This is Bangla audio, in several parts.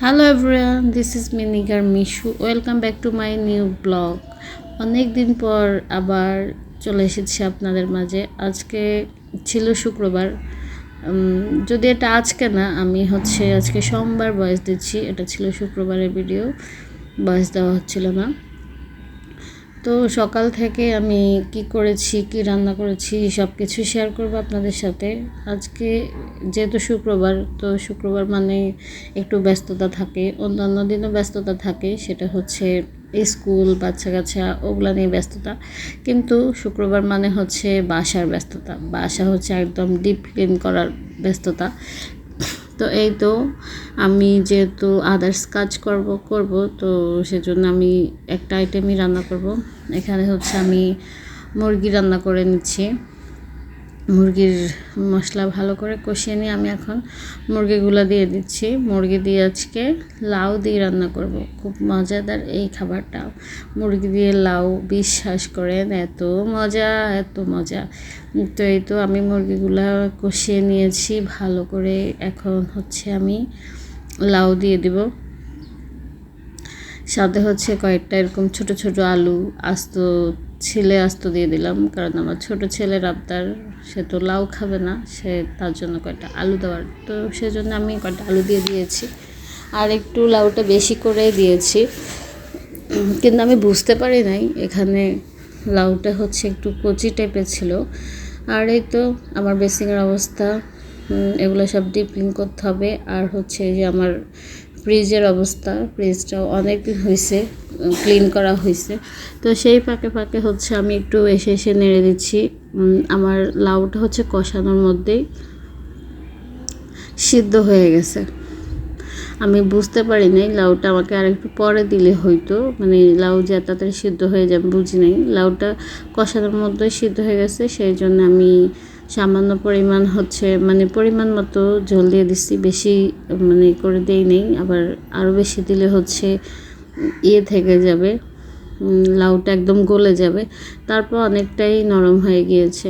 হ্যালো এভরিওয়ান, দিস ইজ মিনিগার Mishu. Welcome back to my new blog. অনেক দিন পর আবার চলে এসেছি আপনাদের মাঝে। আজকে ছিল শুক্রবার, যদি এটা আজকে না, আমি আজকে সোমবার ভয়েস দিচ্ছি। এটা ছিল শুক্রবারের ভিডিও, ভয়েস দেওয়া হচ্ছিল না। তো সকাল থেকে আমি কি করেছি, কি রান্না করেছি, সব কিছু শেয়ার করবো আপনাদের সাথে। আজকে যেহেতু শুক্রবার, তো শুক্রবার মানে একটু ব্যস্ততা থাকে, অন্যান্য দিনও ব্যস্ততা থাকে, সেটা হচ্ছে স্কুল, বাচ্চা কাচ্চা ওগুলা নিয়ে ব্যস্ততা। কিন্তু শুক্রবার মানে হচ্ছে বাসার ব্যস্ততা, বাসা হচ্ছে একদম ডিপ ক্লিন করার ব্যস্ততা। তো এই তো আমি যেহেতু আদার্স কাজ করব, তো সেজন্য আমি একটা আইটেমই রান্না করব। এখানে আমি মুরগি রান্না করে নিচ্ছি। মুরগির মশলা ভালো করে কষিয়ে নিয়ে আমি এখন মুরগিগুলো দিয়ে দিচ্ছি। মুরগি দিয়ে আজকে লাউ দিয়ে রান্না করব। খুব মজাদার এই খাবারটা, মুরগি দিয়ে লাউ, বিশ্বাস করেন এত মজা, এত মজা। তো এই তো আমি মুরগিগুলো কষিয়ে নিয়েছি ভালো করে। এখন আমি লাউ দিয়ে দিব, সাথে কয়েকটা এরকম ছোট ছোট আলু আস্ত দিয়ে দিলাম, কারণ আমার ছোট ছেলের আবদার, সে তো লাউ খাবে না, সে তার জন্য কয়েকটা আলু দেওয়ার, তো সেজন্য আমি কয়েকটা আলু দিয়ে দিয়েছি। আর একটু লাউটা বেশি করে দিয়েছি, কিন্তু আমি বুঝতে পারি নাই এখানে লাউটা একটু কচি টাইপের ছিল। আর এই তো আমার বেসিংয়ের অবস্থা, এগুলো সব ডিপ ক্লিন করতে হবে। আর যে আমার ফ্রিজের অবস্থা, ফ্রিজটাও অনেক দিন হয়েছে ক্লিন করা হয়েছে। তো সেই ফাঁকে ফাঁকে আমি একটু এসে নেড়ে দিচ্ছি। আমার লাউটা কষানোর মধ্যেই সিদ্ধ হয়ে গেছে। আমি বুঝতে পারি নাই লাউটা আমাকে আর একটু পরে দিলে হয়তো, মানে লাউ যে তাড়াতাড়ি সিদ্ধ হয়ে যাবে বুঝি নাই। লাউটা কষানোর মধ্যে সিদ্ধ হয়ে গেছে, সেই জন্য আমি সামান্য পরিমাণ পরিমাণ মতো ঝোল দিয়ে দিচ্ছি, বেশি করে দেই নেই। আবার আরও বেশি দিলে থেকে যাবে, লাউটা একদম গলে যাবে। তারপর অনেকটাই নরম হয়ে গিয়েছে।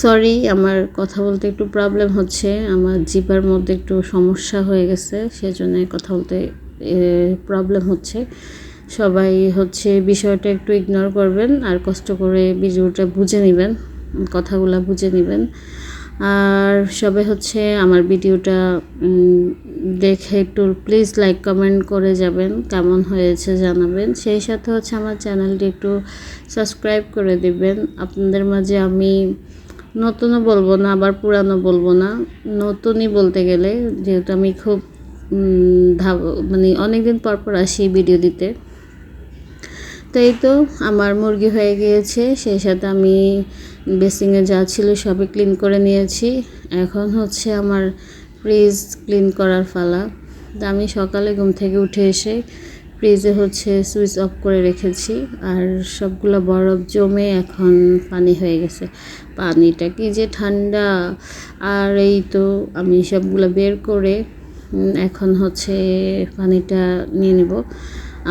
সরি, আমার কথা বলতে একটু প্রবলেম হচ্ছে, আমার জিহ্বার মধ্যে একটু সমস্যা হয়ে গেছে, সেজন্য কথা বলতে প্রবলেম হচ্ছে। সবাই বিষয়টা একটু ইগনোর করবেন, আর কষ্ট করে ভিডিওটা বুঝে নেবেন, কথাগুলো বুঝে নেবেন। আর সবাই আমার ভিডিওটা দেখে একটু প্লিজ লাইক কমেন্ট করে যাবেন, কেমন হয়েছে জানাবেন। সেই সাথে আমার চ্যানেলটি একটু সাবস্ক্রাইব করে দিবেন। আপনাদের মাঝে আমি নতুনও বলবো না, আবার পুরানো বলবো না, নতুনই বলতে গেলে, যেহেতু আমি খুব অনেক দিন পর পর আসি ভিডিও দিতে। তো এই তো আমার মুরগি হয়ে গিয়েছে, সেই সাথে আমি বেসিংয়ে যা ছিল সবই ক্লিন করে নিয়েছি। এখন আমার ফ্রিজ ক্লিন করার পালা। তো আমি সকালে ঘুম থেকে উঠে এসে ফ্রিজে সুইচ অফ করে রেখেছি, আর সবগুলো বরফ জমে এখন পানি হয়ে গেছে। পানিটা কি যে ঠান্ডা! আর এই তো আমি সবগুলো বের করে এখন পানিটা নিয়ে নেব।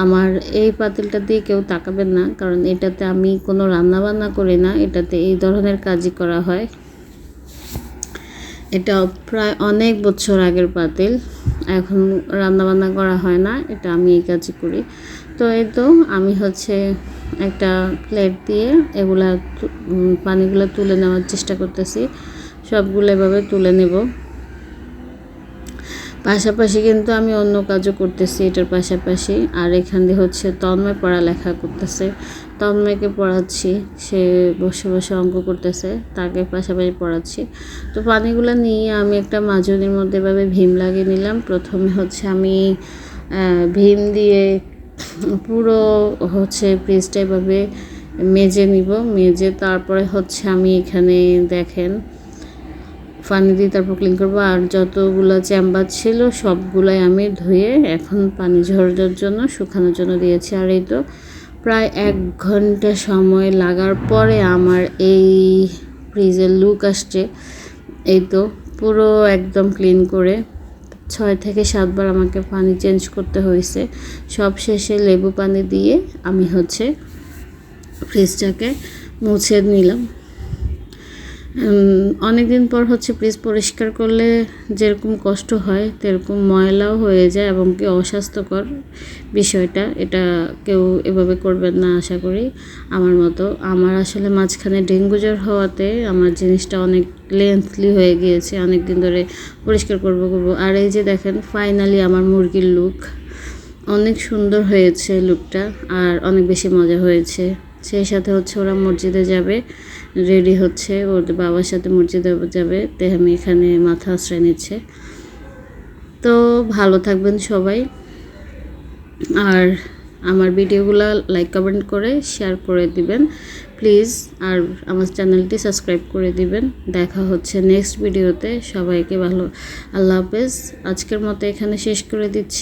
আমার এই পাতিলটা দিয়ে কেউ তাকাবেন না, কারণ এটাতে আমি কোনো রান্নাবান্না করি না, এটাতে এই ধরনের কাজই করা হয়। এটা প্রায় অনেক বছর আগের পাতিল, এখন রান্নাবান্না করা হয় না, এটা আমি এই কাজই করি। তো এই তো আমি একটা প্লেট দিয়ে পানিগুলো তুলে নেওয়ার চেষ্টা করতেছি, সবগুলো এভাবে তুলে নেব। পাশাপাশি কিন্তু আমি অন্য কাজও করতেছি এটার পাশাপাশি। আর এখান দিয়ে তন্ময় পড়ালেখা করতেছে, তন্ময়কে পড়াচ্ছি, সে বসে বসে অঙ্ক করতেছে, তাকে পাশাপাশি পড়াচ্ছি। তো পানিগুলো নিয়ে আমি একটা মাজনির মধ্যে এভাবে ভীম লাগিয়ে নিলাম। প্রথমে আমি ভীম দিয়ে পুরো ফ্রিজটা এভাবে মেজে নিব, মেজে তারপরে আমি এখানে দেখেন পানি দিয়ে তারপর ক্লিন করবো। আর যতগুলো চেম্বার ছিল সবগুলাই আমি ধুয়ে এখন পানি ঝরার জন্য, শুকানোর জন্য দিয়েছি। আর এই তো প্রায় 1 ঘন্টা সময় লাগার পরে আমার এই ফ্রিজের লুক আসছে। এই তো পুরো একদম ক্লিন করে 6 থেকে 7 বার আমাকে পানি চেঞ্জ করতে হয়েছে। সব শেষে লেবু পানি দিয়ে আমি ফ্রিজটাকে মুছে নিলাম। অনেক দিন পর হচ্ছে প্লিজ পরিষ্কার করলে যেরকম কষ্ট হয় তেরকম ময়লাও হয়ে যায় এবং কি অস্বাস্থ্যকর বিষয়টা, এটা কেউ এভাবে করবেন না আশা করি আমার মতো। আমার আসলে মাঝখানে ডেঙ্গু জ্বর হওয়াতে আমার জিনিসটা অনেক লেন্থলি হয়ে গিয়েছে, অনেক দিন ধরে পরিষ্কার করব। আর এই যে দেখেন ফাইনালি আমার মুরগির লুক অনেক সুন্দর হয়েছে লুকটা, আর অনেক বেশি মজা হয়েছে। সেই সাথে হচ্ছে ওরা মসজিদে যাবে, রেডি হচ্ছে, ওর বাবার সাথে মসজিদে যাবে, তেহামি এখানে মাথা আশ্রয় নিচ্ছে। তো ভালো থাকবেন সবাই, আর আমার ভিডিওগুলো লাইক কমেন্ট করে শেয়ার করে দিবেন প্লিজ, আর আমার চ্যানেলটি সাবস্ক্রাইব করে দিবেন। দেখা হচ্ছে নেক্সট ভিডিওতে। সবাইকে ভালো, আল্লাহ হাফেজ। আজকের মতো এখানে শেষ করে দিচ্ছি।